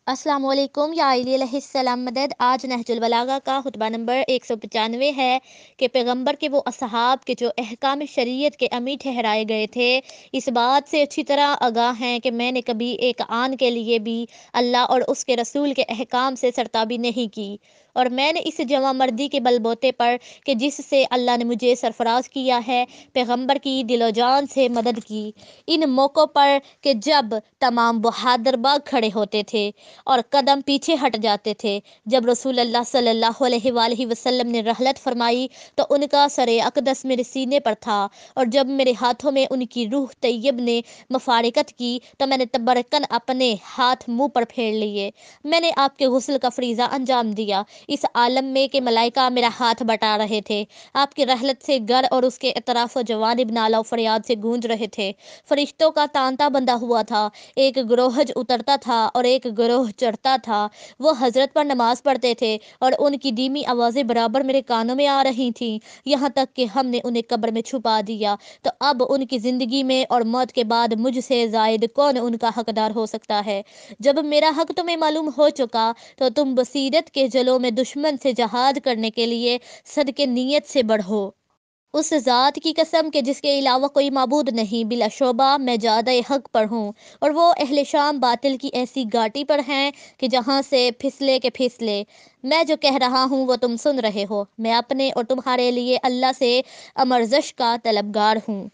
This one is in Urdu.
السلام علیکم یا علی علیہ السلام مدد۔ آج نہج البلاغہ کا خطبہ نمبر 195 ہے کہ پیغمبر کے وہ اصحاب کے جو احکام شریعت کے امی ٹھہرائے گئے تھے اس بات سے اچھی طرح آگاہ ہیں کہ میں نے کبھی ایک آن کے لیے بھی اللہ اور اس کے رسول کے احکام سے سرتابی نہیں کی، اور میں نے اس جوان مردی کے بل بوتے پر کہ جس سے اللہ نے مجھے سرفراز کیا ہے پیغمبر کی دل و جان سے مدد کی، ان موقعوں پر کہ جب تمام بہادر باغ کھڑے ہوتے تھے اور قدم پیچھے ہٹ جاتے تھے۔ جب رسول اللہ صلی اللہ علیہ وآلہ وسلم نے رحلت فرمائی تو ان کا سر اقدس میرے سینے پر تھا، اور جب میرے ہاتھوں میں ان کی روح طیب نے مفارقت کی تو میں نے تبرکن اپنے ہاتھ منہ پر پھیر لیے۔ میں نے آپ کے غسل کا فریضہ انجام دیا اس عالم میں کہ ملائکہ میرا ہاتھ بٹا رہے تھے۔ آپ کی رحلت سے گر اور اس کے اطراف و جوانب نالہ و فریاد سے گونج رہے تھے۔ فرشتوں کا تانتا بندھا ہوا تھا، ایک گروہج اترتا تھا اور ایک گروہ چڑھتا تھا۔ وہ حضرت پر نماز پڑھتے تھے اور ان کی دھیمی آوازیں برابر میرے کانوں میں آ رہی تھیں، یہاں تک کہ ہم نے انہیں قبر میں چھپا دیا، تو اب ان کی زندگی میں اور موت کے بعد مجھ سے زائد کون ان کا حقدار ہو سکتا ہے؟ جب میرا حق تمہیں معلوم ہو چکا تو تم بصیرت کے جلوں میں دشمن سے جہاد کرنے کے لیے صدقے نیت سے بڑھو۔ اس ذات کی قسم کہ جس کے علاوہ کوئی معبود نہیں، بلا شبہ میں زیادہ حق پر ہوں، اور وہ اہل شام باطل کی ایسی گھاٹی پر ہیں کہ جہاں سے پھسلے کے پھسلے۔ میں جو کہہ رہا ہوں وہ تم سن رہے ہو۔ میں اپنے اور تمہارے لیے اللہ سے امرزش کا طلبگار ہوں۔